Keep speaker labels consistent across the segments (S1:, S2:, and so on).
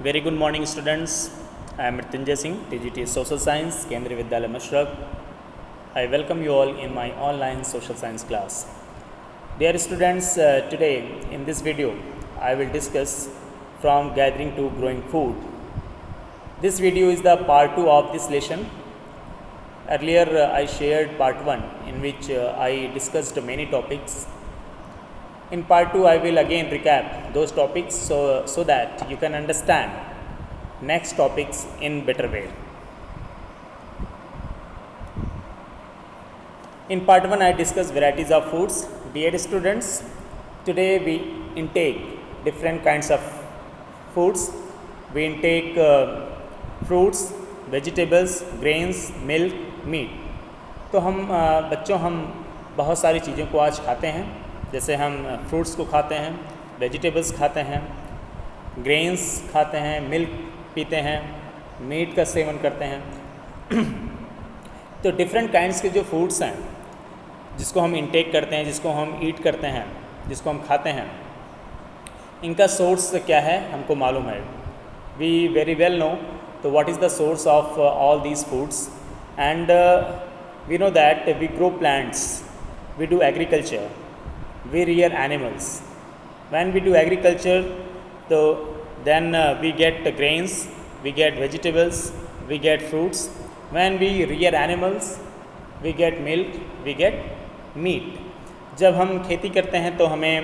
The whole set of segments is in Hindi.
S1: Very good morning, students. I am Mrityunjay Singh, TGT Social Science, Kendriya Vidyalaya Mashraq. I welcome you all in my online social science class. Dear students, today in this video, I will discuss from gathering to growing food. This video is the part 2 of this lesson. Earlier, I shared part 1 in which I discussed many topics. In part 2, I will again recap those topics so that you can understand next topics in better way. In part 1, I discussed varieties of foods. Dear students, today we intake different kinds of foods. We intake fruits, vegetables, grains, milk, meat. तो हम बहुत सारी चीज़ों को आज खाते हैं, जैसे हम फ्रूट्स को खाते हैं, वेजिटेबल्स खाते हैं, ग्रेन्स खाते हैं, मिल्क पीते हैं, मीट का सेवन करते हैं। तो डिफरेंट काइंड्स के जो फूड्स हैं जिसको हम इंटेक करते हैं, जिसको हम ईट करते हैं, जिसको हम खाते हैं, इनका सोर्स क्या है हमको मालूम है। वी वेरी वेल नो तो what is the source of all these foods and we know that we grow plants, we do agriculture, we rear animals. When we do agriculture, then we get grains, we get vegetables, we get fruits. When we rear animals, we get milk, we get meat. जब हम खेती करते हैं तो हमें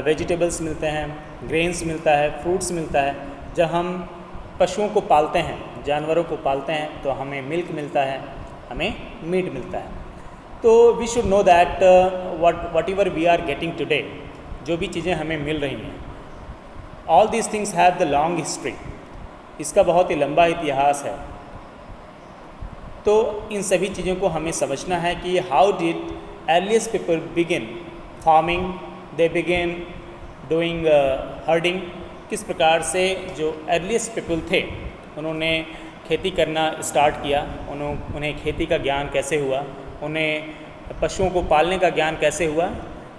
S1: वेजिटेबल्स मिलते हैं, ग्रेन्स मिलता है, फ्रूट्स मिलता है। जब हम पशुओं को पालते हैं, जानवरों को पालते हैं तो हमें मिल्क मिलता है, हमें मीट मिलता है। तो we should know that whatever we are getting today, जो भी चीज़ें हमें मिल रही हैं, all these things have the long history, इसका बहुत ही लंबा इतिहास है। तो इन सभी चीज़ों को हमें समझना है कि how did earliest people begin farming, they begin doing herding, किस प्रकार से जो अर्लीस्ट पीपल थे उन्होंने खेती करना स्टार्ट किया, उन्हें खेती का ज्ञान कैसे हुआ, उन्हें पशुओं को पालने का ज्ञान कैसे हुआ।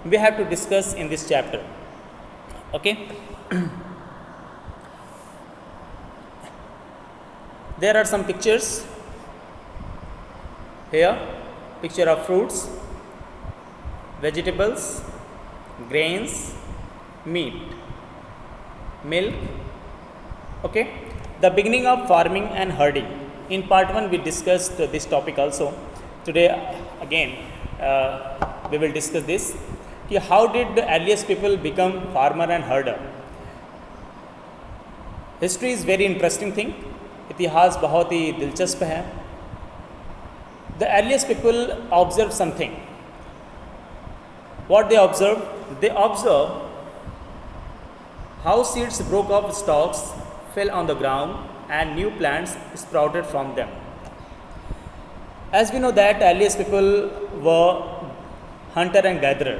S1: We have to discuss in this chapter. Okay, there are some pictures here, picture of fruits, vegetables, grains, meat, milk. Okay, the beginning of farming and herding. In part 1 we discussed this topic also. Today again we will discuss this कि how did the earliest people become farmer and herder. History is very interesting thing. इतिहास बहुत ही दिलचस्प है. The earliest people observed something. What they observed? They observed how seeds broke off stalks, fell on the ground and new plants sprouted from them. As we know that earliest people were hunter and gatherer.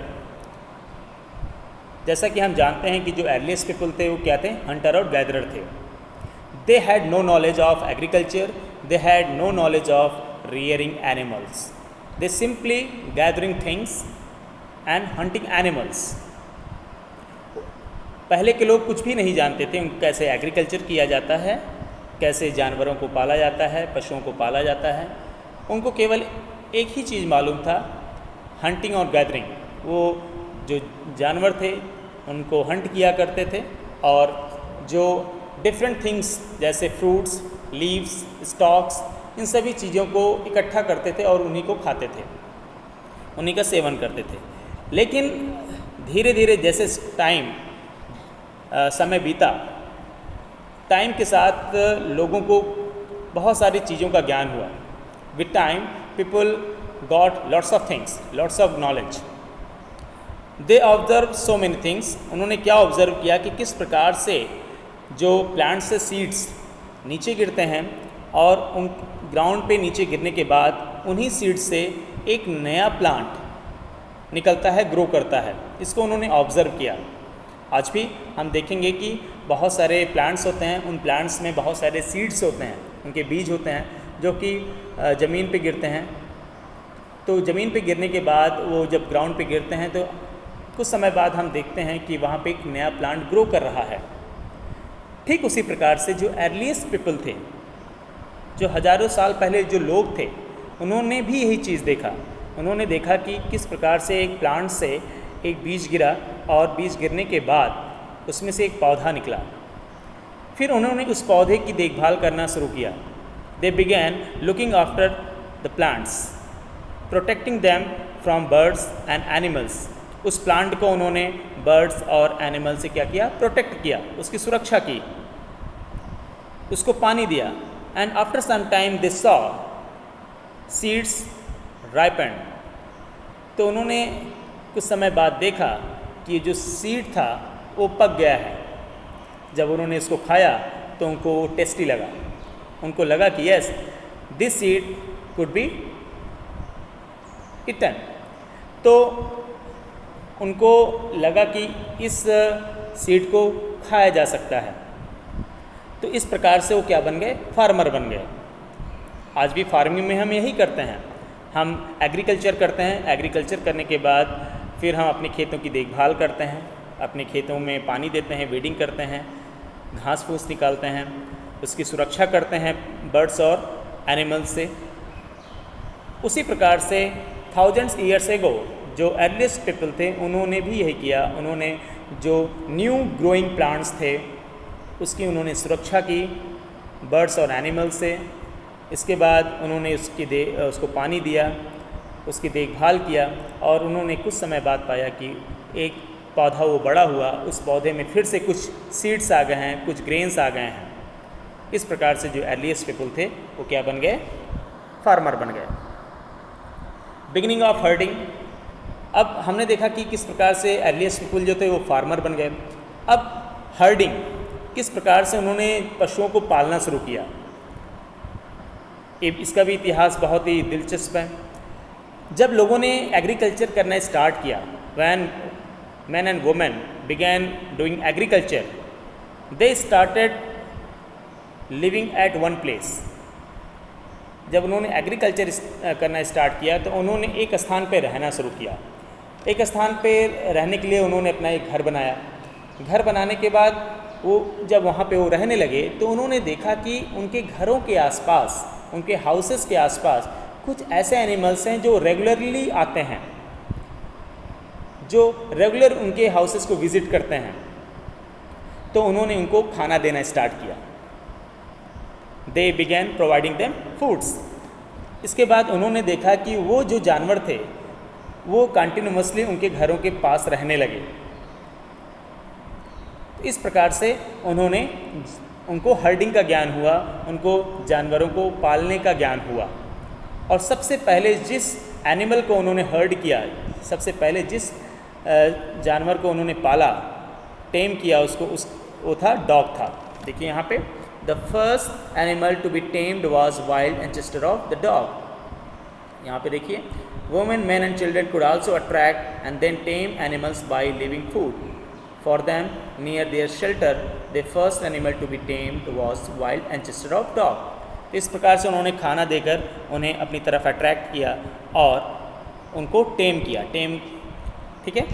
S1: जैसा कि हम जानते हैं कि जो earliest people थे वो क्या थे, hunter और gatherer थे. They had no knowledge of agriculture, they had no knowledge of rearing animals. They simply gathering things and hunting animals. पहले के लोग कुछ भी नहीं जानते थे कैसे एग्रीकल्चर किया जाता है, कैसे जानवरों को पाला जाता है, पशुओं को पाला जाता है। उनको केवल एक ही चीज़ मालूम था, हंटिंग और गैदरिंग। वो जो जानवर थे उनको हंट किया करते थे और जो डिफरेंट थिंग्स जैसे फ्रूट्स, लीव्स, स्टॉक्स, इन सभी चीज़ों को इकट्ठा करते थे और उन्हीं को खाते थे, उन्हीं का सेवन करते थे। लेकिन धीरे धीरे जैसे समय बीता, टाइम के साथ लोगों को बहुत सारी चीज़ों का ज्ञान हुआ। With time, people got lots of things, lots of knowledge. They observed so many things. उन्होंने क्या ऑब्ज़र्व किया कि किस प्रकार से जो प्लांट से सीड्स नीचे गिरते हैं और उन ग्राउंड पे नीचे गिरने के बाद उन्हीं सीड्स से एक नया प्लांट निकलता है, ग्रो करता है। इसको उन्होंने ऑब्ज़र्व किया। आज भी हम देखेंगे कि बहुत सारे प्लांट्स होते हैं, उन प्लांट्स में बहुत सारे सीड्स होते हैं, उनके बीज होते हैं जो कि ज़मीन पे गिरते हैं। तो ज़मीन पे गिरने के बाद वो जब ग्राउंड पे गिरते हैं तो कुछ समय बाद हम देखते हैं कि वहाँ पे एक नया प्लांट ग्रो कर रहा है। ठीक उसी प्रकार से जो अर्लीस्ट पीपल थे, जो हजारों साल पहले जो लोग थे, उन्होंने भी यही चीज़ देखा। उन्होंने देखा कि किस प्रकार से एक प्लांट से एक बीज गिरा और बीज गिरने के बाद उसमें से एक पौधा निकला। फिर उन्होंने उस पौधे की देखभाल करना शुरू किया। They began looking after the plants, protecting them from birds and animals. उस प्लांट को उन्होंने बर्ड्स और एनिमल से क्या किया? प्रोटेक्ट किया, उसकी सुरक्षा की, उसको पानी दिया। And after some time they saw seeds ripened. तो उन्होंने कुछ समय बाद देखा कि जो सीड था वो पक गया है। जब उन्होंने इसको खाया तो उनको टेस्टी लगा, उनको लगा कि yes this seed could be eaten. तो उनको लगा कि इस सीड को खाया जा सकता है। तो इस प्रकार से वो क्या बन गए? फार्मर बन गए। आज भी फार्मिंग में हम यही करते हैं, हम एग्रीकल्चर करते हैं। एग्रीकल्चर करने के बाद फिर हम अपने खेतों की देखभाल करते हैं, अपने खेतों में पानी देते हैं, वीडिंग करते हैं, घास फूस निकालते हैं, उसकी सुरक्षा करते हैं बर्ड्स और एनिमल्स से। उसी प्रकार से थाउजेंड्स ईयर्स एगो जो अर्लीस्ट पीपल थे उन्होंने भी यही किया। उन्होंने जो न्यू ग्रोइंग प्लांट्स थे उसकी उन्होंने सुरक्षा की बर्ड्स और एनिमल्स से। इसके बाद उन्होंने उसको पानी दिया, उसकी देखभाल किया और उन्होंने कुछ समय बाद पाया कि एक पौधा वो बड़ा हुआ, उस पौधे में फिर से कुछ सीड्स आ गए हैं, कुछ ग्रेन्स आ गए हैं। इस प्रकार से जो अर्लीस्ट पीपल थे वो क्या बन गए? फार्मर बन गए। Beginning of herding. अब हमने देखा कि किस प्रकार से अर्लीस्ट पीपल जो थे वो फार्मर बन गए। अब हर्डिंग, किस प्रकार से उन्होंने पशुओं को पालना शुरू किया। इसका भी इतिहास बहुत ही दिलचस्प है। जब लोगों ने एग्रीकल्चर करना स्टार्ट किया, when men and women began doing agriculture, they started living at one place. जब उन्होंने एग्रीकल्चर करना स्टार्ट किया तो उन्होंने एक स्थान पर रहना शुरू किया। एक स्थान पर रहने के लिए उन्होंने अपना एक घर बनाया। घर बनाने के बाद वो जब वहाँ पे वो रहने लगे तो उन्होंने देखा कि उनके घरों के आसपास, उनके हाउसेस के आसपास कुछ ऐसे एनिमल्स हैं जो रेगुलरली आते हैं, जो रेगुलर उनके हाउसेस को विज़िट करते हैं। तो उन्होंने उनको खाना देना स्टार्ट किया। They began providing them foods. इसके बाद उन्होंने देखा कि वो जो जानवर थे वो कंटिन्यूसली उनके घरों के पास रहने लगे। इस प्रकार से उनको हर्डिंग का ज्ञान हुआ, उनको जानवरों को पालने का ज्ञान हुआ। और सबसे पहले जिस एनिमल को उन्होंने हर्ड किया, सबसे पहले जिस जानवर को उन्होंने पाला, टेम किया उसको, वो था डॉग था। देखिए यहाँ पे, the first animal to be tamed was wild ancestor of the dog. यहाँ पे देखिए, women, man and children could also attract and then tame animals by living food for them near their shelter. The first animal to be tamed was wild ancestor of dog. इस प्रकार से उन्होंने खाना देकर उन्हें अपनी तरफ अट्रैक्ट किया और उनको टेम किया। टेम, ठीक है।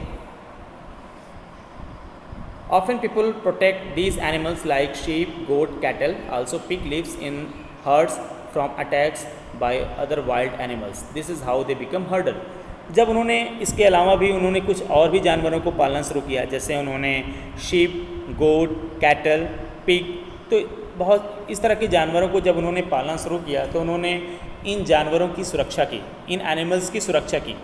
S1: Often people protect these animals like sheep, goat, cattle. Also pig lives in herds from attacks by other wild animals. This is how they become herder. जब उन्होंने इसके अलावा भी उन्होंने कुछ और भी जानवरों को पालना शुरू किया, जैसे उन्होंने शीप, गोट, कैटल, पिग, तो बहुत इस तरह के जानवरों को जब उन्होंने पालना शुरू किया तो उन्होंने इन जानवरों की सुरक्षा की, इन एनिमल्स की सुरक्षा की।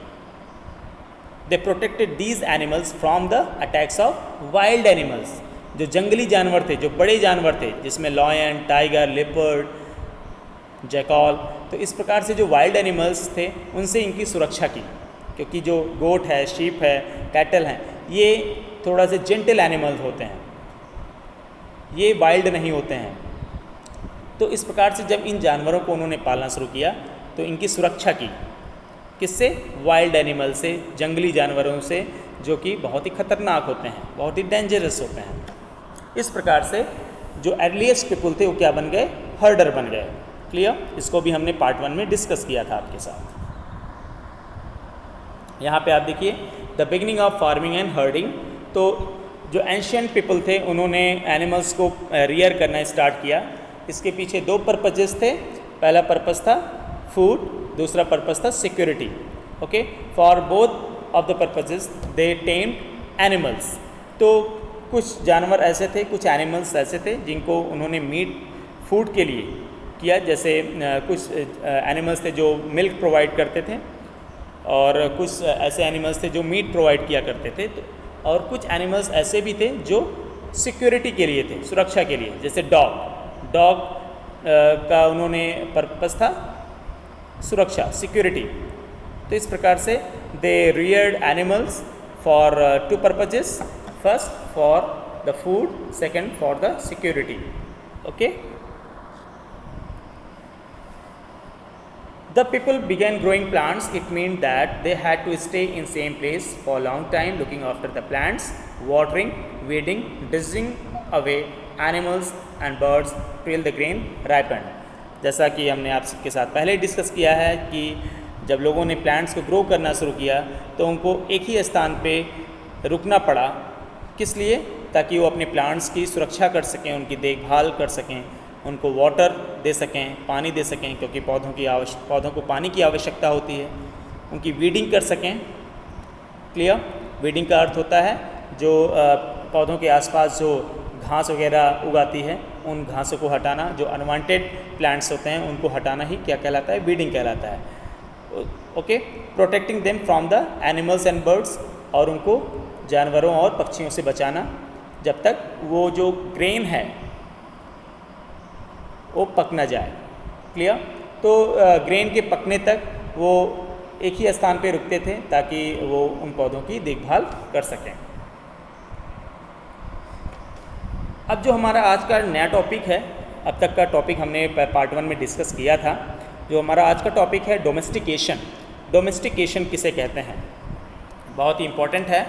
S1: They protected these animals from the attacks of wild animals. जो जंगली जानवर थे, जो बड़े जानवर थे, जिसमें लॉयन, टाइगर, लेपर्ड, जैकॉल, तो इस प्रकार से जो वाइल्ड एनिमल्स थे उनसे इनकी सुरक्षा की। क्योंकि जो गोट है, शीप है, कैटल हैं, ये थोड़ा से जेंटल एनिमल्स होते हैं, ये वाइल्ड नहीं होते हैं। तो इस प्रकार से जब इन जानवरों को उन्होंने पालना शुरू किया तो इनकी सुरक्षा की। किससे? वाइल्ड एनिमल से, जंगली जानवरों से, जो कि बहुत ही खतरनाक होते हैं, बहुत ही डेंजरस होते हैं। इस प्रकार से जो अर्लीस्ट पीपल थे वो क्या बन गए? हर्डर बन गए। क्लियर? इसको भी हमने पार्ट 1 में डिस्कस किया था आपके साथ। यहाँ पे आप देखिए, the beginning of farming and herding. तो जो एंशियंट पीपल थे उन्होंने एनिमल्स को रियर करना स्टार्ट किया। इसके पीछे दो पर्पजेस थे। पहला पर्पस था फूड, दूसरा पर्पस था security. Okay, for both of the purposes they tamed animals. तो कुछ जानवर ऐसे थे, कुछ एनिमल्स ऐसे थे जिनको उन्होंने मीट फूड के लिए किया। जैसे कुछ एनिमल्स थे जो मिल्क प्रोवाइड करते थे और कुछ ऐसे एनिमल्स थे जो मीट प्रोवाइड किया करते थे। और कुछ एनिमल्स ऐसे भी थे जो सिक्योरिटी के लिए थे, सुरक्षा के लिए। जैसे डॉग का उन्होंने पर्पस था सुरक्षा, सिक्योरिटी। तो इस प्रकार से they reared animals for two purposes, first for the food, second for the security. Okay, the people began growing plants. It meant that they had to stay in same place for a long time, looking after the plants, watering, weeding, dizzing away animals and birds till the grain ripened. जैसा कि हमने आपके साथ पहले डिस्कस किया है कि जब लोगों ने प्लांट्स को ग्रो करना शुरू किया तो उनको एक ही स्थान पे रुकना पड़ा। किस लिए? ताकि वो अपने प्लांट्स की सुरक्षा कर सकें, उनकी देखभाल कर सकें, उनको वाटर दे सकें, पानी दे सकें, क्योंकि पौधों को पानी की आवश्यकता होती है। उनकी वीडिंग कर सकें। क्लियर? वीडिंग का अर्थ होता है जो पौधों के आसपास जो घास वगैरह उगाती है उन घासों को हटाना। जो अनवांटेड प्लांट्स होते हैं उनको हटाना ही क्या कहलाता है? वीडिंग कहलाता है। Okay, protecting them from the animals and birds, और उनको जानवरों और पक्षियों से बचाना जब तक वो जो ग्रेन है वो पक ना जाए। क्लियर? तो ग्रेन के पकने तक वो एक ही स्थान पे रुकते थे ताकि वो उन पौधों की देखभाल कर सकें। अब जो हमारा आज का नया टॉपिक है, अब तक का टॉपिक हमने पार्ट 1 में डिस्कस किया था। जो हमारा आज का टॉपिक है डोमेस्टिकेशन। डोमेस्टिकेशन किसे कहते हैं? बहुत ही इम्पॉर्टेंट है।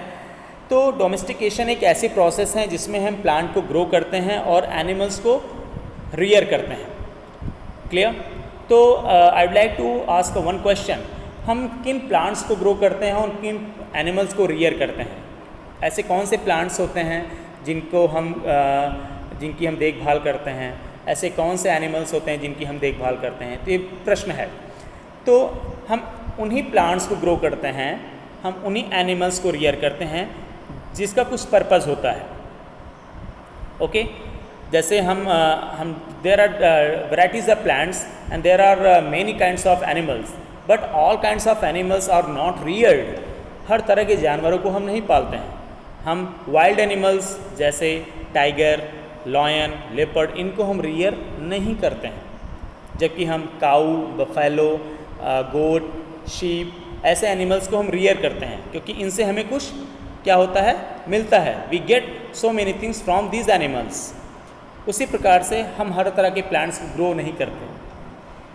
S1: तो डोमेस्टिकेशन एक ऐसी प्रोसेस है जिसमें हम प्लांट को ग्रो करते हैं और एनिमल्स को रियर करते हैं। क्लियर? तो I would like to ask one question. हम किन प्लांट्स को ग्रो करते हैं और किन एनिमल्स को रियर करते हैं? ऐसे कौन से प्लांट्स होते हैं जिनकी हम देखभाल करते हैं? ऐसे कौन से एनिमल्स होते हैं जिनकी हम देखभाल करते हैं? तो ये प्रश्न है। तो हम उन्हीं प्लांट्स को ग्रो करते हैं, हम उन्हीं एनिमल्स को रियर करते हैं जिसका कुछ पर्पज़ होता है। ओके, जैसे हम there are varieties of plants and there are many kinds of animals, but all kinds of animals are not reared. हर तरह के जानवरों को हम नहीं पालते हैं। हम वाइल्ड एनिमल्स जैसे टाइगर, लॉयन, लेपर्ड, इनको हम रियर नहीं करते हैं। जबकि हम काऊ, बफेलो, गोट, शीप, ऐसे एनिमल्स को हम रियर करते हैं क्योंकि इनसे हमें कुछ क्या होता है? मिलता है। We get so many things from these animals. उसी प्रकार से हम हर तरह के प्लांट्स को ग्रो नहीं करते।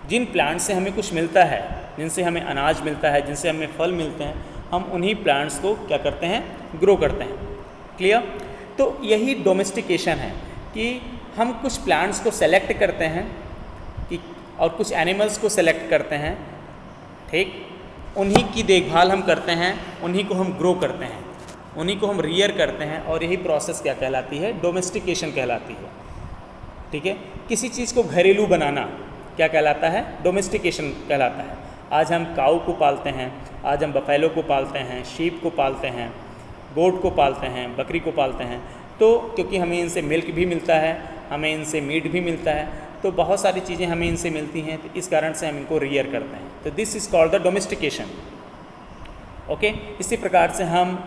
S1: जिन प्लांट्स से हमें कुछ मिलता है, जिनसे हमें अनाज मिलता है, जिनसे हमें फल मिलते हैं, हम उन्हीं प्लांट्स को क्या करते हैं? ग्रो करते हैं। क्लियर? तो यही डोमेस्टिकेशन है कि हम कुछ प्लांट्स को सेलेक्ट करते हैं कि और कुछ एनिमल्स को सेलेक्ट करते हैं। ठीक, उन्हीं की देखभाल हम करते हैं, उन्हीं को हम ग्रो करते हैं, उन्हीं को हम रियर करते हैं, और यही प्रोसेस क्या कहलाती है? डोमेस्टिकेशन कहलाती है। ठीक है? किसी चीज़ को घरेलू बनाना क्या कहलाता है? डोमेस्टिकेशन कहलाता है। आज हम काऊ को पालते हैं, आज हम बफेलो को पालते हैं, शीप को पालते हैं, गोट को पालते हैं, बकरी को पालते हैं। तो क्योंकि हमें इनसे मिल्क भी मिलता है, हमें इनसे मीट भी मिलता है, तो बहुत सारी चीज़ें हमें इनसे मिलती हैं, तो इस कारण से हम इनको रियर करते हैं। तो this is called the domestication. Okay, इसी प्रकार से हम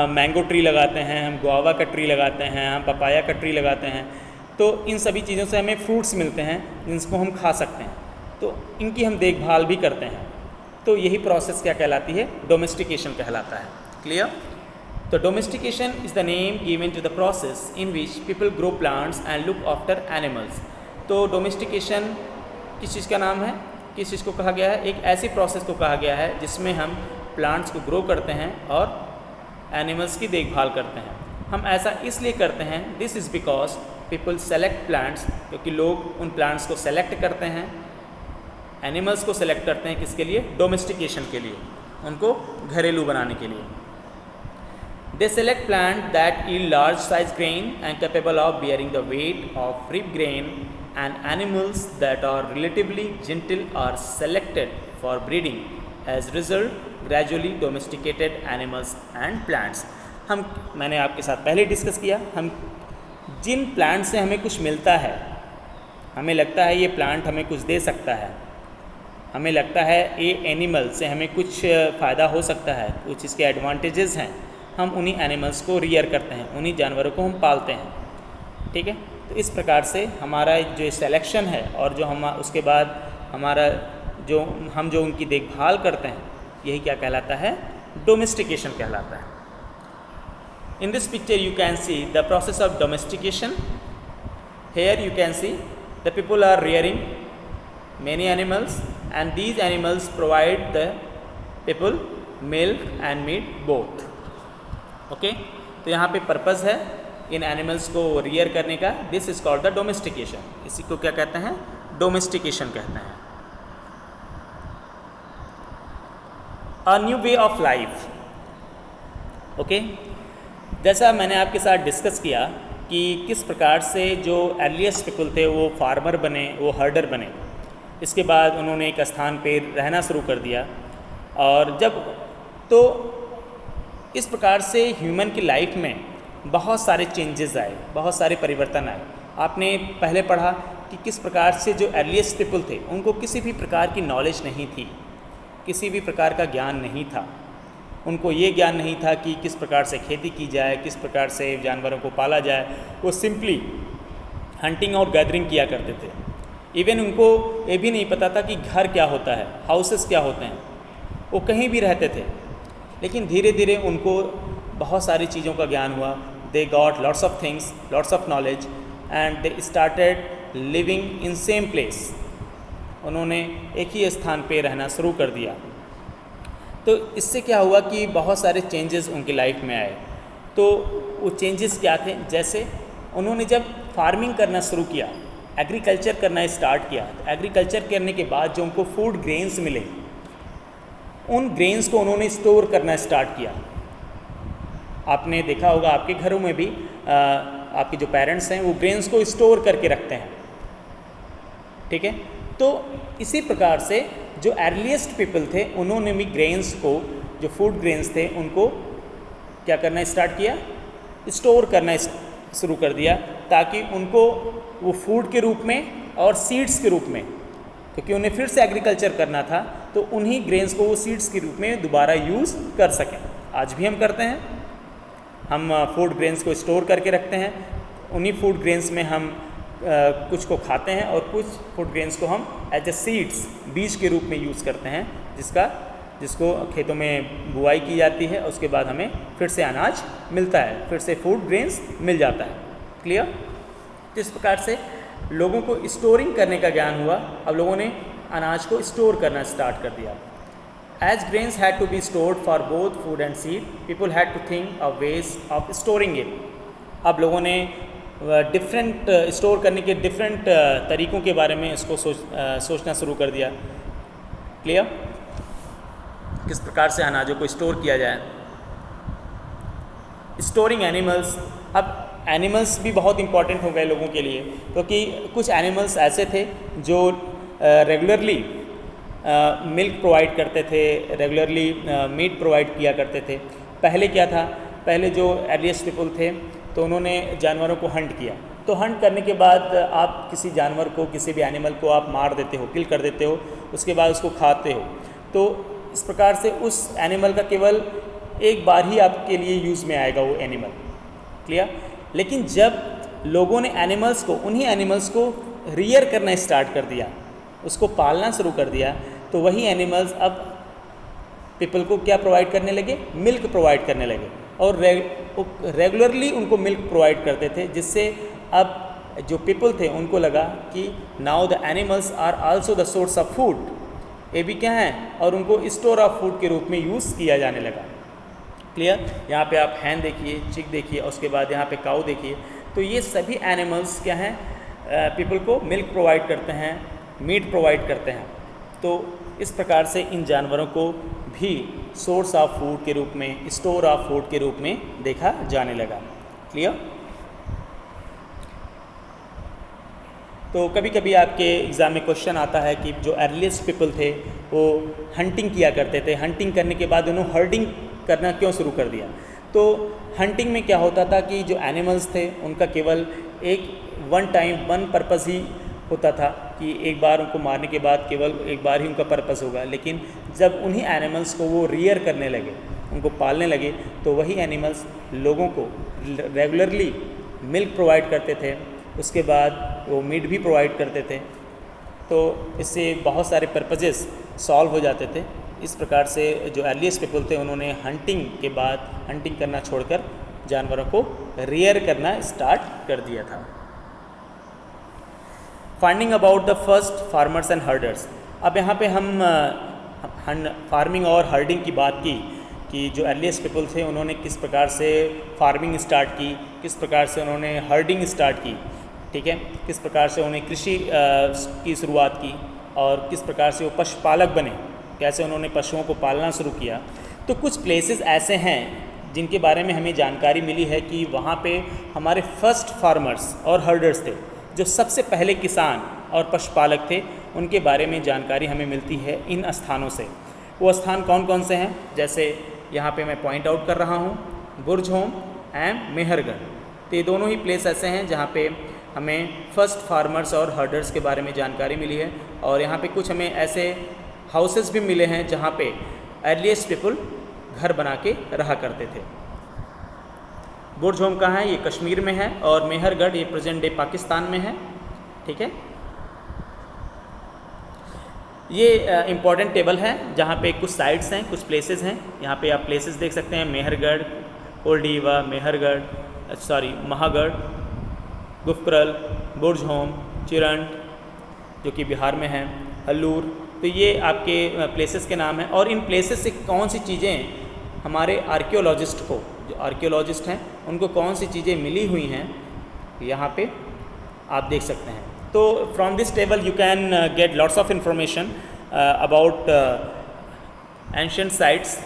S1: मैंगो ट्री लगाते हैं, हम गुआवा का ट्री लगाते हैं, हम पपाया का ट्री लगाते हैं। तो इन सभी चीज़ों से हमें फ्रूट्स मिलते हैं जिनको हम खा सकते हैं। तो इनकी हम देखभाल भी करते हैं। तो यही प्रोसेस क्या कहलाती है? डोमेस्टिकेशन कहलाता है। क्लियर? तो domestication is the name given to the process in which people grow plants and look after animals. तो डोमेस्टिकेशन किस चीज़ का नाम है? किस चीज़ को कहा गया है? एक ऐसी प्रोसेस को कहा गया है जिसमें हम प्लांट्स को ग्रो करते हैं और एनिमल्स की देखभाल करते हैं। हम ऐसा इसलिए करते हैं, this is because people select plants, क्योंकि लोग उन प्लांट्स को सेलेक्ट करते हैं, एनिमल्स को सेलेक्ट करते हैं। किसके लिए? डोमेस्टिकेशन के लिए, उनको घरेलू बनाने के लिए। They select plants that yield large size grain and capable of bearing the weight of rib grain, and animals that are relatively gentle are selected for breeding. As result, gradually domesticated animals and plants. मैंने आपके साथ पहले डिस्कस किया, हम जिन प्लांट से हमें कुछ मिलता है, हमें लगता है ये प्लांट हमें कुछ दे सकता है, हमें लगता है ये एनिमल से हमें कुछ फ़ायदा हो सकता है, कुछ इसके एडवांटेजेस हैं, हम उन्हीं एनिमल्स को रियर करते हैं, उन्हीं जानवरों को हम पालते हैं। ठीक है, तो इस प्रकार से हमारा जो सिलेक्शन है और जो हम उसके बाद हमारा जो उनकी देखभाल करते हैं, यही क्या कहलाता है? डोमेस्टिकेशन कहलाता है। In this picture you can see the process of domestication. Here you can see the people are rearing many animals, and these animals provide the people milk and meat both. Okay, तो यहाँ पे पर्पज़ है इन एनिमल्स को रियर करने का। This is called the domestication. इसी को क्या कहते हैं? डोमेस्टिकेशन कहते हैं। A new way of life. Okay, जैसा मैंने आपके साथ डिस्कस किया कि किस प्रकार से जो अर्लीस्ट पीपल थे वो फार्मर बने, वो हर्डर बने, इसके बाद उन्होंने एक स्थान पे रहना शुरू कर दिया, और जब तो इस प्रकार से ह्यूमन की लाइफ में बहुत सारे चेंजेस आए, बहुत सारे परिवर्तन आए। आपने पहले पढ़ा कि किस प्रकार से जो अर्लीस्ट पीपल थे उनको किसी भी प्रकार की नॉलेज नहीं थी, किसी भी प्रकार का ज्ञान नहीं था। उनको ये ज्ञान नहीं था कि किस प्रकार से खेती की जाए, किस प्रकार से जानवरों को पाला जाए। वो सिंपली हंटिंग और गैदरिंग किया करते थे। इवन उनको ये भी नहीं पता था कि घर क्या होता है, हाउसेस क्या होते हैं, वो कहीं भी रहते थे। लेकिन धीरे धीरे उनको बहुत सारी चीज़ों का ज्ञान हुआ। They got lots of things, lots of knowledge, and they started living in same place. उन्होंने एक ही स्थान पे रहना शुरू कर दिया। तो इससे क्या हुआ कि बहुत सारे चेंजेस उनकी लाइफ में आए। तो वो चेंजेस क्या थे? जैसे उन्होंने जब फार्मिंग करना शुरू किया, एग्रीकल्चर करना स्टार्ट किया, तो एग्रीकल्चर करने के बाद जो उनको फूड ग्रेन्स मिले, उन ग्रेन्स को उन्होंने स्टोर करना स्टार्ट किया। आपने देखा होगा आपके घरों में भी आपके जो पेरेंट्स हैं वो ग्रेन्स को स्टोर करके रखते हैं। ठीक है, तो इसी प्रकार से जो अर्लीस्ट पीपल थे उन्होंने भी ग्रेन्स को, जो फूड ग्रेन्स थे, उनको क्या करना स्टार्ट किया? स्टोर करना शुरू कर दिया, ताकि उनको वो फूड के रूप में और सीड्स के रूप में, क्योंकि उन्हें फिर से एग्रीकल्चर करना था, तो उन्हीं ग्रेन्स को वो सीड्स के रूप में दोबारा यूज़ कर सकें। आज भी हम करते हैं, हम फूड ग्रेन्स को स्टोर करके रखते हैं। उन्हीं फूड ग्रेन्स में हम कुछ को खाते हैं और कुछ फूड ग्रेन्स को हम एज ए सीड्स, बीज के रूप में यूज़ करते हैं, जिसको खेतों में बुआई की जाती है, उसके बाद हमें फिर से अनाज मिलता है, फिर से फूड ग्रेन्स मिल जाता है। क्लियर? तो इस प्रकार से लोगों को स्टोरिंग करने का ज्ञान हुआ। अब लोगों ने अनाज को स्टोर करना स्टार्ट कर दिया। As grains had to be stored for both food and seed, people had to think of ways of storing it. अब लोगों ने डिफरेंट स्टोर करने के डिफरेंट तरीक़ों के बारे में इसको सोचना शुरू कर दिया। क्लियर? किस प्रकार से अनाजों को स्टोर किया जाए। Storing animals. अब एनिमल्स भी बहुत इंपॉर्टेंट हो गए लोगों के लिए, क्योंकि कुछ एनिमल्स ऐसे थे जो रेगुलरली मिल्क प्रोवाइड करते थे, रेगुलरली मीट प्रोवाइड किया करते थे। पहले क्या था? पहले जो अर्लीस्ट पीपल थे तो उन्होंने जानवरों को हंट किया। तो हंट करने के बाद आप किसी जानवर को, किसी भी एनिमल को आप मार देते हो, किल कर देते हो, उसके बाद उसको खाते हो। तो इस प्रकार से उस एनिमल का केवल एक बार ही आपके लिए यूज़ में आएगा वो एनिमल। क्लियर? लेकिन जब लोगों ने एनिमल्स को, उन्हीं एनिमल्स को रियर करना स्टार्ट कर दिया, उसको पालना शुरू कर दिया, तो वही एनिमल्स अब पीपल को क्या प्रोवाइड करने लगे? मिल्क प्रोवाइड करने लगे, और रेगुलरली उनको मिल्क प्रोवाइड करते थे, जिससे अब जो पीपल थे उनको लगा कि now the animals are also the source of food, ये भी क्या है, और उनको स्टोर ऑफ फूड के रूप में यूज़ किया जाने लगा। क्लियर? यहाँ पे आप हैन देखिए, चिक देखिए, और उसके बाद यहाँ पे काऊ देखिए। तो ये सभी एनिमल्स क्या हैं? पीपल को मिल्क प्रोवाइड करते हैं, मीट प्रोवाइड करते हैं। तो इस प्रकार से इन जानवरों को भी सोर्स ऑफ फूड के रूप में, स्टोर ऑफ फूड के रूप में देखा जाने लगा। क्लियर? तो कभी कभी आपके एग्ज़ाम में क्वेश्चन आता है कि जो अर्लीस्ट पीपल थे वो हंटिंग किया करते थे, हंटिंग करने के बाद उन्होंने हर्डिंग करना क्यों शुरू कर दिया। तो हंटिंग में क्या होता था कि जो एनिमल्स थे उनका केवल एक वन पर्पस ही होता था कि एक बार उनको मारने के बाद केवल एक बार ही उनका पर्पस होगा। लेकिन जब उन्हीं एनिमल्स को वो रियर करने लगे, उनको पालने लगे, तो वही एनिमल्स लोगों को रेगुलरली मिल्क प्रोवाइड करते थे, उसके बाद वो मीट भी प्रोवाइड करते थे। तो इससे बहुत सारे पर्पजेस सॉल्व हो जाते थे। इस प्रकार से जो अर्लीस्ट पीपल थे उन्होंने हंटिंग के बाद हंटिंग करना छोड़कर जानवरों को रियर करना स्टार्ट कर दिया था। Finding about the first farmers and herders. अब यहाँ पे हम फार्मिंग और हर्डिंग की बात की कि जो अर्लीस्ट पीपल थे उन्होंने किस प्रकार से फार्मिंग स्टार्ट की, किस प्रकार से उन्होंने हर्डिंग स्टार्ट की, ठीक है, किस प्रकार से उन्हें कृषि की शुरुआत की और किस प्रकार से वो पशुपालक बने, कैसे उन्होंने पशुओं को पालना शुरू किया। तो कुछ प्लेसेस ऐसे हैं जिनके बारे में हमें जानकारी मिली है कि वहाँ पे हमारे फर्स्ट फार्मर्स और हर्डर्स थे, जो सबसे पहले किसान और पशुपालक थे, उनके बारे में जानकारी हमें मिलती है इन स्थानों से। वो स्थान कौन कौन से हैं, जैसे यहाँ पे मैं पॉइंट आउट कर रहा हूँ, बुर्जहोम एंड मेहरगढ़। तो ये दोनों ही प्लेस ऐसे हैं जहाँ पे हमें फर्स्ट फार्मर्स और हर्डर्स के बारे में जानकारी मिली है। और यहाँ पे कुछ हमें ऐसे हाउसेस भी मिले हैं जहाँ पे अर्लीस्ट पीपल घर बना के रहा करते थे। बुर्जहोम कहाँ है? ये कश्मीर में है, और मेहरगढ़ ये प्रेजेंट डे पाकिस्तान में है, ठीक है। ये इम्पॉर्टेंट टेबल है जहाँ पे कुछ साइट्स हैं, कुछ प्लेसेस हैं। यहाँ पे आप प्लेसेस देख सकते हैं, मेहरगढ़, ओल्डीवा, महागढ़, गुफकरल, बुर्जहोम, चिरंट जो कि बिहार में है, हल्लूर। तो ये आपके प्लेसेस के नाम हैं। और इन प्लेसेस से कौन सी चीज़ें हमारे आर्कियोलॉजिस्ट को, जो आर्कियोलॉजिस्ट हैं, उनको कौन सी चीज़ें मिली हुई हैं, यहाँ पे आप देख सकते हैं। तो from this table you can get lots of information about ancient sites,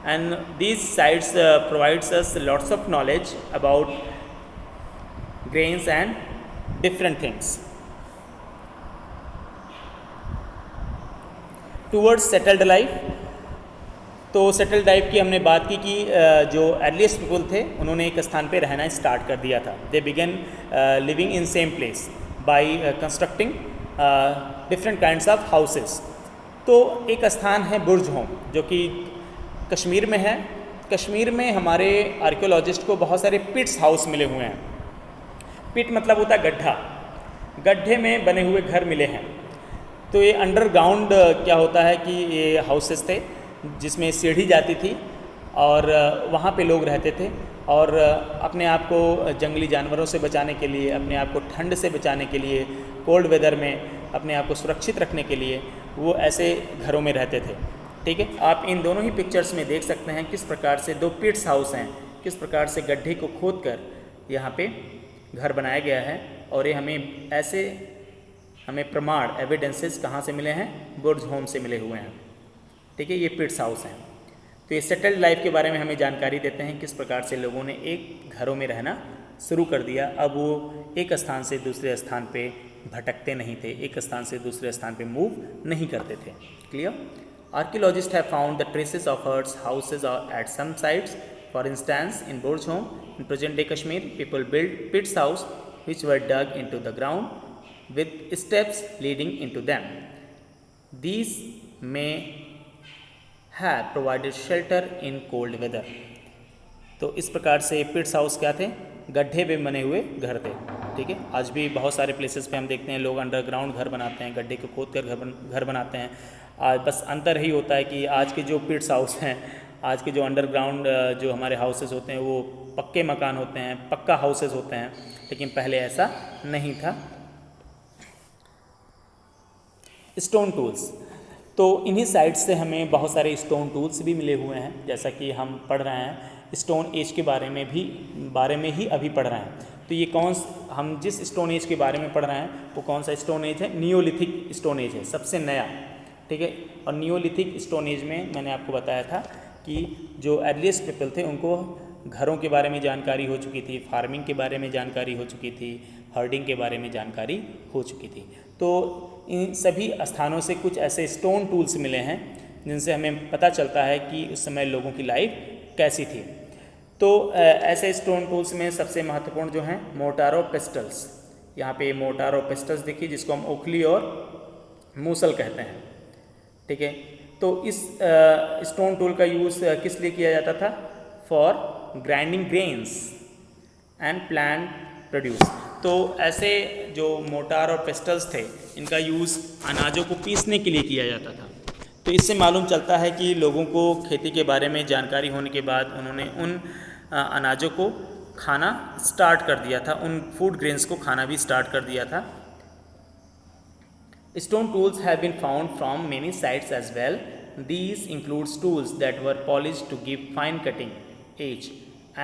S1: and these sites provides us lots of knowledge about grains and different things. Towards settled life, तो सेटल्ड लाइफ की हमने बात की कि जो अर्लीस्ट पीपल थे उन्होंने एक स्थान पे रहना स्टार्ट कर दिया था। दे begin living in same place by constructing different kinds of houses. तो एक स्थान है बुर्जहोम जो कि कश्मीर में है। कश्मीर में हमारे आर्कियोलॉजिस्ट को बहुत सारे पिट्स हाउस मिले हुए हैं। पिट मतलब होता है गड्ढा, गड्ढे में बने हुए घर मिले हैं। तो ये अंडरग्राउंड क्या होता है कि ये हाउसेस थे जिसमें सीढ़ी जाती थी और वहाँ पे लोग रहते थे, और अपने आप को जंगली जानवरों से बचाने के लिए, अपने आप को ठंड से बचाने के लिए, कोल्ड वेदर में अपने आप को सुरक्षित रखने के लिए वो ऐसे घरों में रहते थे, ठीक है। आप इन दोनों ही पिक्चर्स में देख सकते हैं किस प्रकार से दो पिट्स हाउस हैं, किस प्रकार से गड्ढे को खोद कर यहाँ पे घर बनाया गया है। और ये हमें प्रमाण एविडेंसेस कहाँ से मिले हैं? बुर्जहोम से मिले हुए हैं, ठीक है। ये पिट्स हाउस हैं। तो ये सेटल्ड लाइफ के बारे में हमें जानकारी देते हैं किस प्रकार से लोगों ने एक घरों में रहना शुरू कर दिया। अब वो एक स्थान से दूसरे स्थान पे भटकते नहीं थे, एक स्थान से दूसरे स्थान पे मूव नहीं करते थे। Clear? Archaeologists have found the traces of huts, houses at some sites. For instance, in Burjhom, in present-day Kashmir, people built pits house which were dug into the ground with steps leading into them. These may have provided shelter in cold weather. तो इस प्रकार से पिट्स हाउस क्या थे? गड्ढे पे बने हुए घर थे, ठीक है। आज भी बहुत सारे प्लेसेस पे हम देखते हैं लोग अंडरग्राउंड घर बनाते हैं, गड्ढे को खोद कर घर बनाते हैं। आज बस अंतर ही होता है कि आज के जो पिट्स हाउस हैं, आज के जो अंडरग्राउंड जो हमारे हाउसेस होते हैं वो पक्के मकान होते हैं, पक्का हाउसेस होते हैं, लेकिन पहले ऐसा नहीं था। स्टोन टूल्स, तो इन्हीं साइट्स से हमें बहुत सारे स्टोन टूल्स भी मिले हुए हैं। जैसा कि हम पढ़ रहे हैं स्टोन एज के बारे में ही अभी पढ़ रहे हैं। तो ये हम जिस स्टोन एज के बारे में पढ़ रहे हैं वो कौन सा स्टोन एज है? नियोलिथिक स्टोन एज है, सबसे नया, ठीक है। और नियोलिथिक स्टोन एज में मैंने आपको बताया था कि जो अर्लीस्ट पीपल थे उनको घरों के बारे में जानकारी हो चुकी थी, फार्मिंग के बारे में जानकारी हो चुकी थी, हर्डिंग के बारे में जानकारी हो चुकी थी। तो इन सभी स्थानों से कुछ ऐसे स्टोन टूल्स मिले हैं जिनसे हमें पता चलता है कि उस समय लोगों की लाइफ कैसी थी। तो ऐसे स्टोन टूल्स में सबसे महत्वपूर्ण जो हैं मोर्टार और पेस्टल्स। यहाँ पे मोर्टार और पेस्टल्स देखिए, जिसको हम ओखली और मूसल कहते हैं, ठीक है। तो इस स्टोन टूल का यूज़ किस लिए किया जाता था? For grinding grains and plant produce. तो ऐसे जो मोर्टार और पेस्टल्स थे इनका यूज़ अनाजों को पीसने के लिए किया जाता था। तो इससे मालूम चलता है कि लोगों को खेती के बारे में जानकारी होने के बाद उन्होंने उन अनाजों को खाना स्टार्ट कर दिया था, उन फूड ग्रेन्स को खाना भी स्टार्ट कर दिया था। Stone tools have been found from many sites as well. These includes tools that were polished to give fine cutting edge,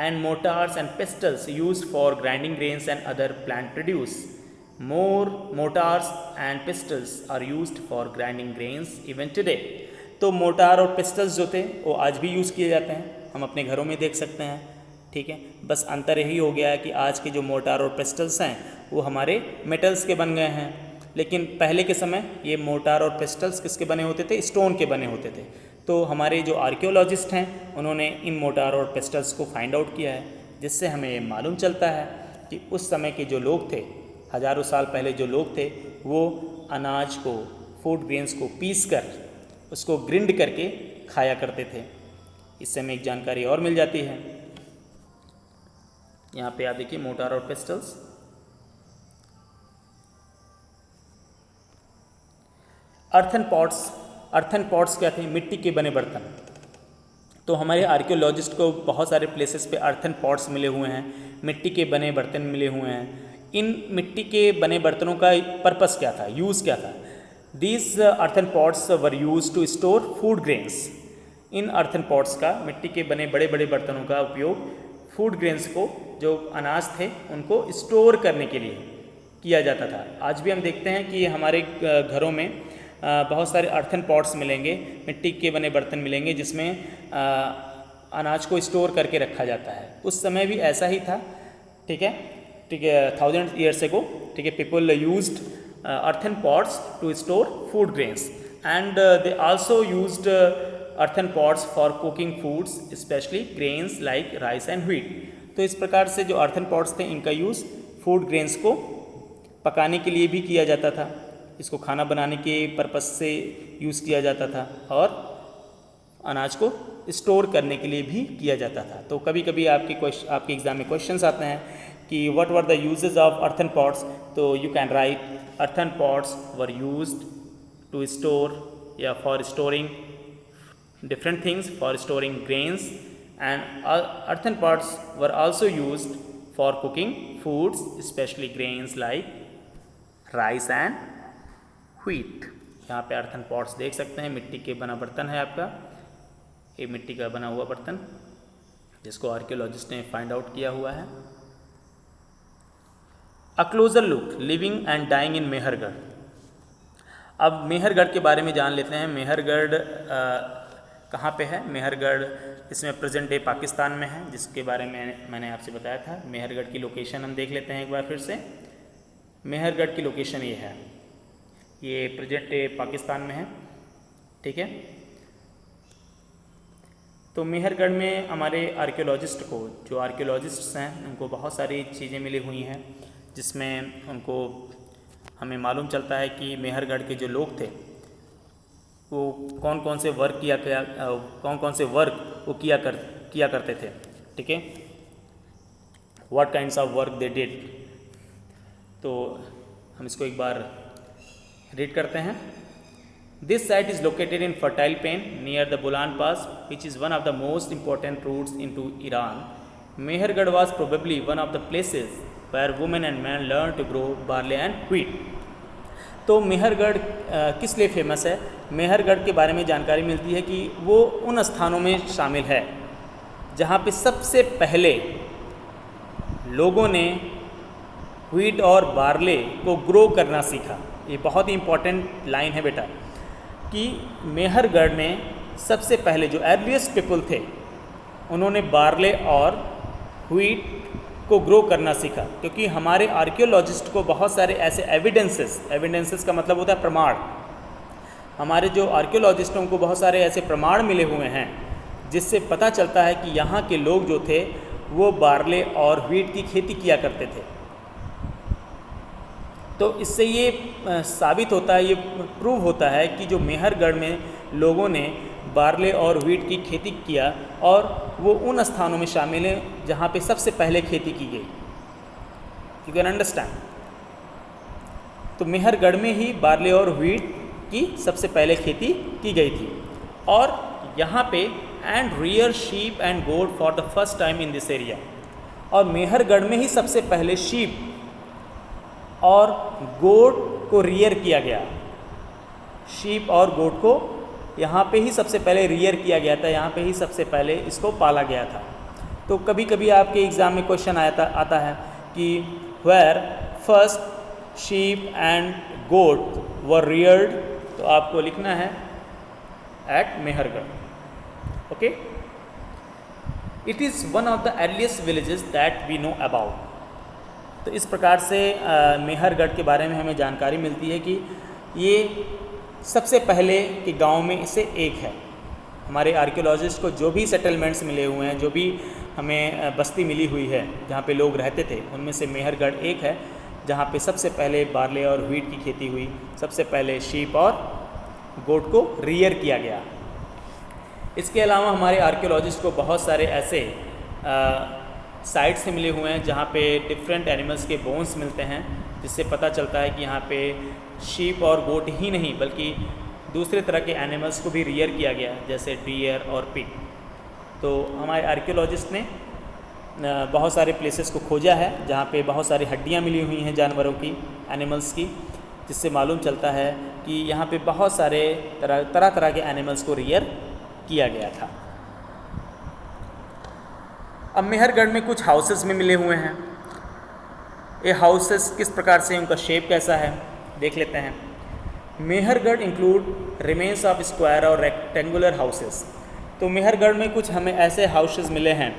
S1: and mortars and pestles used for grinding grains and other plant produce. More mortars and pestles are used for grinding grains even today. तो मोटार और पेस्टल्स जो थे वो आज भी यूज़ किए जाते हैं, हम अपने घरों में देख सकते हैं, ठीक है। बस अंतर यही हो गया है कि आज के जो मोटार और पेस्टल्स हैं वो हमारे मेटल्स के बन गए हैं, लेकिन पहले के समय ये मोर्टार और पेस्टल्स किसके बने होते थे? स्टोन के बने होते थे। तो हमारे जो आर्कियोलॉजिस्ट हैं उन्होंने इन मोर्टार और पेस्टल्स को फाइंड आउट किया है, जिससे हमें ये मालूम चलता है कि उस समय के जो लोग थे, हज़ारों साल पहले जो लोग थे, वो अनाज को, फूड ग्रेन्स को पीस कर उसको ग्रिंड करके खाया करते थे। इससे हमें एक जानकारी और मिल जाती है। यहाँ पे आप देखिए मोर्टार और पेस्टल्स। अर्थन पॉट्स क्या थे? मिट्टी के बने बर्तन। तो हमारे आर्कियोलॉजिस्ट को बहुत सारे प्लेसेस पे अर्थन पॉट्स मिले हुए हैं, मिट्टी के बने बर्तन मिले हुए हैं। इन मिट्टी के बने बर्तनों का पर्पस क्या था, यूज़ क्या था? These earthen pots were use to store food grains. इन अर्थन पॉट्स का, मिट्टी के बने बड़े बड़े बर्तनों का उपयोग फूड ग्रेन्स को, जो अनाज थे उनको स्टोर करने के लिए किया जाता था। आज भी हम देखते हैं कि हमारे घरों में बहुत सारे अर्थन पॉट्स मिलेंगे, मिट्टी के बने बर्तन मिलेंगे जिसमें अनाज को स्टोर करके रखा जाता है। उस समय भी ऐसा ही था, ठीक है, 1000 years ago, ठीक है। People used earthen pots to store food grains, and they also used earthen pots for cooking foods, especially grains like rice and wheat. तो इस प्रकार से जो earthen pots थे इनका यूज़ फूड ग्रेन्स को पकाने के लिए भी किया जाता था, इसको खाना बनाने के पर्पस से यूज़ किया जाता था, और अनाज को स्टोर करने के लिए भी किया जाता था। तो कभी कभी आपके एग्ज़ाम में क्वेश्चंस आते हैं कि what were the uses of earthen pots. तो you can write earthen pots were used to store या for storing different things, for storing grains, and earthen pots were also used for cooking foods, especially grains like rice and wheat. यहाँ पे अर्थन पॉट्स देख सकते हैं, मिट्टी के बना बर्तन है आपका, ये मिट्टी का बना हुआ बर्तन जिसको आर्कियोलॉजिस्ट ने फाइंड आउट किया हुआ है। A closer look living and dying in Mehrgarh. अब मेहरगढ़ के बारे में जान लेते हैं। मेहरगढ़ कहाँ पे है? मेहरगढ़ इसमें प्रेजेंट डे पाकिस्तान में है, जिसके बारे में मैंने आपसे बताया था। मेहरगढ़ की लोकेशन हम देख लेते हैं एक बार फिर से। मेहरगढ़ की लोकेशन ये है, ये प्रेजेंट डे पाकिस्तान में है, ठीक है। तो मेहरगढ़ में हमारे आर्कियोलॉजिस्ट को, जो आर्कियोलॉजिस्ट्स हैं उनको बहुत सारी चीज़ें मिली हुई हैं, जिसमें उनको हमें मालूम चलता है कि मेहरगढ़ के जो लोग थे वो कौन कौन से वर्क वो किया करते थे, ठीक है। What kinds of work they did. तो हम इसको एक बार रीड करते हैं। This site is located in fertile plain near the Bolan pass, which is one of the most important routes into Iran. Mehrgarh was probably one of the places where women and men learned to grow barley and wheat. तो मेहरगढ़ किस लिए फेमस है? मेहरगढ़ के बारे में जानकारी मिलती है कि वो उन स्थानों में शामिल है जहाँ पे सबसे पहले लोगों ने व्हीट और बार्ले को ग्रो करना सीखा। ये बहुत ही इंपॉर्टेंट लाइन है बेटा। कि मेहरगढ़ में सबसे पहले जो अर्लीस्ट पीपल थे उन्होंने बार्ले और व्हीट को ग्रो करना सीखा, क्योंकि हमारे आर्कियोलॉजिस्ट को बहुत सारे ऐसे एविडेंसेस का मतलब होता है प्रमाण। हमारे जो आर्कियोलॉजिस्टों को बहुत सारे ऐसे प्रमाण मिले हुए हैं जिससे पता चलता है कि यहाँ के लोग जो थे वो बार्ले और व्हीट की खेती किया करते थे। तो इससे ये साबित होता है, ये प्रूव होता है कि जो मेहरगढ़ में लोगों ने बार्ले और व्हीट की खेती किया और वो उन स्थानों में शामिल हैं जहाँ पे सबसे पहले खेती की गई। You can understand. तो मेहरगढ़ में ही बार्ले और व्हीट की सबसे पहले खेती की गई थी। और यहाँ पे and rear sheep and goat for the first time in this area, और मेहरगढ़ में ही सबसे पहले शीप और गोट को रियर किया गया। शीप और गोट को यहाँ पे ही सबसे पहले रियर किया गया था, यहाँ पे ही सबसे पहले इसको पाला गया था। तो कभी कभी आपके एग्ज़ाम में क्वेश्चन आता है कि where first sheep and goat were reared, तो आपको लिखना है at Mehrgarh. Okay, it is one of the earliest villages that we know about. तो इस प्रकार से मेहरगढ़ के बारे में हमें जानकारी मिलती है कि ये सबसे पहले के गांव में से एक है। हमारे आर्कियोलॉजिस्ट को जो भी सेटलमेंट्स मिले हुए हैं, जो भी हमें बस्ती मिली हुई है जहाँ पे लोग रहते थे, उनमें से मेहरगढ़ एक है जहाँ पे सबसे पहले बार्ले और व्हीट की खेती हुई, सबसे पहले शीप और गोट को रियर किया गया। इसके अलावा हमारे आर्कियोलॉजिस्ट को बहुत सारे ऐसे साइट से मिले हुए हैं जहाँ पे डिफरेंट एनिमल्स के बोन्स मिलते हैं, जिससे पता चलता है कि यहाँ पे शीप और गोट ही नहीं बल्कि दूसरे तरह के एनिमल्स को भी रियर किया गया, जैसे डियर और पिग। तो हमारे आर्कियोलॉजिस्ट ने बहुत सारे प्लेसेस को खोजा है जहाँ पे बहुत सारी हड्डियाँ मिली हुई हैं जानवरों की, एनिमल्स की, जिससे मालूम चलता है कि यहाँ पे बहुत सारे तरह तरह के एनिमल्स को रियर किया गया था। अब मेहरगढ़ में कुछ हाउसेस में मिले हुए हैं। ये हाउसेस किस प्रकार से, उनका शेप कैसा है, देख लेते हैं। Mehrgarh include remains of square और रेक्टेंगुलर हाउसेस। तो मेहरगढ़ में कुछ हमें ऐसे हाउसेस मिले हैं,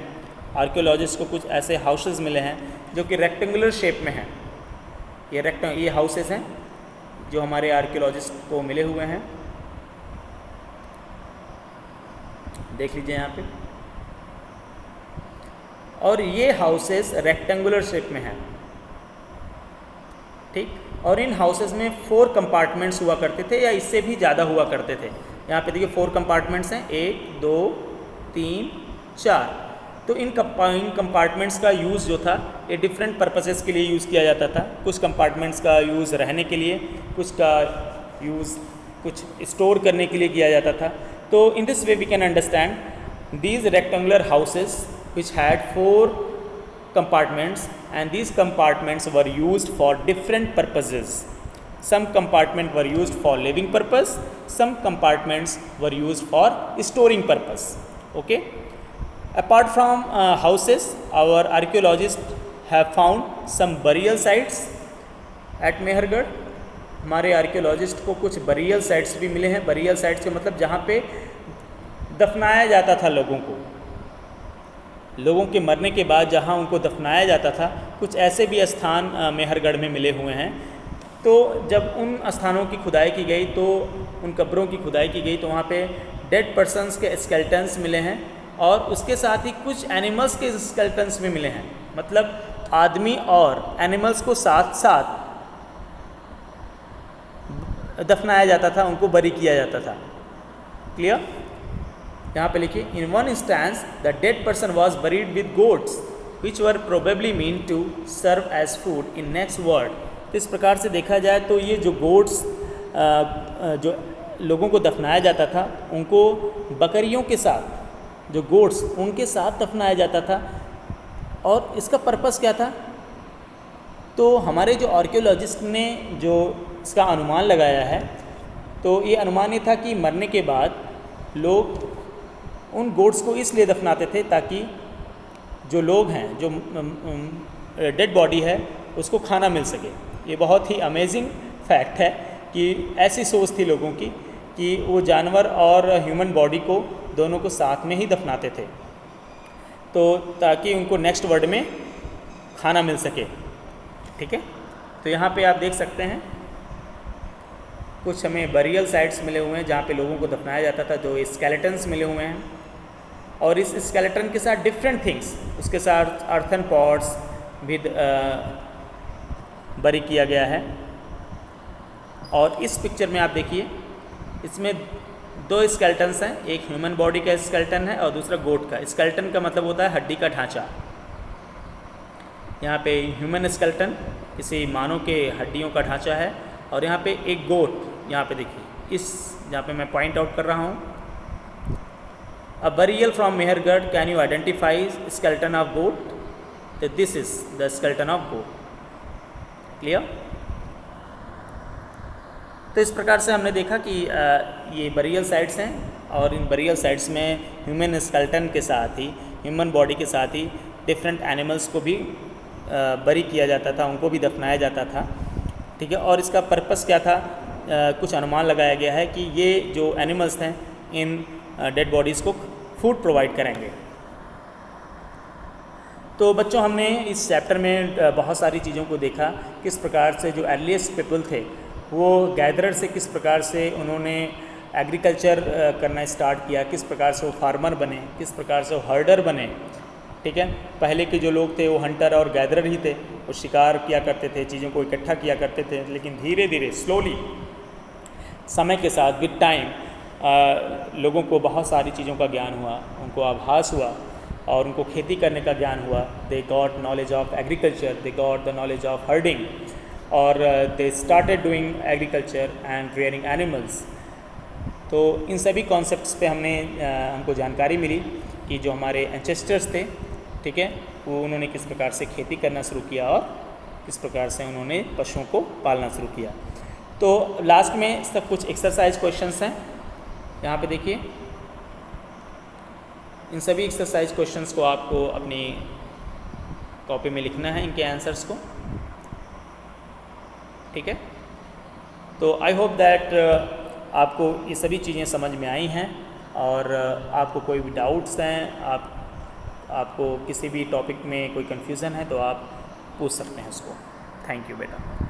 S1: आर्कियोलॉजिस्ट को कुछ ऐसे हाउसेस मिले हैं जो कि रेक्टेंगुलर शेप में हैं। ये हाउसेस हैं जो हमारे आर्कियोलॉजिस्ट को मिले हुए हैं, देख लीजिए यहाँ पे। और ये हाउसेस रेक्टेंगुलर शेप में हैं, ठीक। और इन हाउसेस में 4 कंपार्टमेंट्स हुआ करते थे या इससे भी ज़्यादा हुआ करते थे। यहाँ पे देखिए 4 कंपार्टमेंट्स हैं, 1 2 3 4। तो इन कंपार्टमेंट्स का यूज़ जो था ये डिफरेंट पर्पसेस के लिए यूज़ किया जाता था। कुछ कंपार्टमेंट्स का यूज़ रहने के लिए, कुछ का यूज़ कुछ स्टोर करने के लिए किया जाता था। तो in this way we can understand these rectangular houses which had 4 compartments, and these compartments were used for different purposes. Some compartments were used for living purpose, some compartments were used for storing purpose. Okay, apart from houses, our archaeologists have found some burial sites at Mehergarh. हमारे आर्कियोलॉजिस्ट को कुछ बरियल साइट्स भी मिले हैं। बरियल साइट्स के मतलब जहाँ पे दफनाया जाता था लोगों के मरने के बाद जहाँ उनको दफनाया जाता था, कुछ ऐसे भी स्थान मेहरगढ़ में मिले हुए हैं। तो जब उन स्थानों की खुदाई की गई, तो उन कब्रों की खुदाई की गई, तो वहाँ पे डेड पर्सन्स के स्केल्टन्स मिले हैं और उसके साथ ही कुछ एनिमल्स के स्केल्टन्स भी मिले हैं। मतलब आदमी और एनिमल्स को साथ साथ दफनाया जाता था, उनको बरी किया जाता था। क्लियर? यहाँ पे लिखिए, in one instance the dead person was buried with goats which were probably mean to serve as food in next world. तो इस प्रकार से देखा जाए तो ये जो गोट्स जो लोगों को दफनाया जाता था, उनको बकरियों के साथ, जो गोट्स उनके साथ दफनाया जाता था। और इसका पर्पस क्या था? तो हमारे जो आर्कियोलॉजिस्ट ने जो इसका अनुमान लगाया है, तो ये अनुमान ये था कि मरने के बाद लोग उन गोट्स को इसलिए दफनाते थे ताकि जो लोग हैं, जो डेड बॉडी है, उसको खाना मिल सके। ये बहुत ही अमेजिंग फैक्ट है कि ऐसी सोच थी लोगों की कि वो जानवर और ह्यूमन बॉडी को दोनों को साथ में ही दफनाते थे, तो ताकि उनको नेक्स्ट वर्ल्ड में खाना मिल सके। ठीक है, तो यहाँ पे आप देख सकते हैं कुछ हमें बरियल साइट्स मिले हुए हैं जहाँ पे लोगों को दफनाया जाता था, जो स्केलेटन्स मिले हुए हैं, और इस स्केलेटन के साथ डिफरेंट थिंग्स, उसके साथ अर्थन पॉट्स भी बरी किया गया है। और इस पिक्चर में आप देखिए, इसमें दो स्केलेटन्स हैं, एक ह्यूमन बॉडी का स्केलेटन है और दूसरा गोट का। स्केलेटन का मतलब होता है हड्डी का ढांचा। यहाँ पे ह्यूमन स्केलेटन किसी मानव के हड्डियों का ढांचा है, और यहाँ पे एक गोट, यहाँ पे देखिए, इस जहाँ पे मैं पॉइंट आउट कर रहा हूँ, a burial from Mehrgarh, can you identify skeleton of goat? तो this is the skeleton of goat. Clear? तो इस प्रकार से हमने देखा कि ये बरियल साइट्स हैं, और इन बरियल साइट्स में ह्यूमन स्केलेटन के साथ ही, ह्यूमन बॉडी के साथ ही डिफरेंट एनिमल्स को भी बरी किया जाता था, उनको भी दफनाया जाता था। ठीक है, और इसका पर्पस क्या था? कुछ अनुमान लगाया गया है कि ये जो एनिमल्स हैं इन डेड बॉडीज़ को फूड प्रोवाइड करेंगे। तो बच्चों, हमने इस चैप्टर में बहुत सारी चीज़ों को देखा, किस प्रकार से जो अर्लीस्ट पीपल थे वो गैदरर से किस प्रकार से उन्होंने एग्रीकल्चर करना स्टार्ट किया, किस प्रकार से वो फार्मर बने, किस प्रकार से वो हर्डर बने। ठीक है, पहले के जो लोग थे वो हंटर और गैदरर ही थे, वो शिकार किया करते थे, चीज़ों को इकट्ठा किया करते थे, लेकिन धीरे धीरे स्लोली समय के साथ विद टाइम लोगों को बहुत सारी चीज़ों का ज्ञान हुआ, उनको आभास हुआ और उनको खेती करने का ज्ञान हुआ। They got knowledge of agriculture, they got the knowledge of herding, और they started doing agriculture and rearing animals. तो इन सभी कॉन्सेप्ट्स पे हमको जानकारी मिली कि जो हमारे एंसेस्टर्स थे, ठीक है, वो उन्होंने किस प्रकार से खेती करना शुरू किया और किस प्रकार से उन्होंने पशुओं को पालना शुरू किया। तो लास्ट में सब कुछ एक्सरसाइज क्वेश्चंस हैं, यहाँ पे देखिए। इन सभी एक्सरसाइज क्वेश्चंस को आपको अपनी कॉपी में लिखना है, इनके आंसर्स को। ठीक है, तो आई होप दैट आपको ये सभी चीज़ें समझ में आई हैं, और आपको कोई भी डाउट्स हैं, आपको किसी भी टॉपिक में कोई कन्फ्यूज़न है तो आप पूछ सकते हैं उसको। थैंक यू बेटा।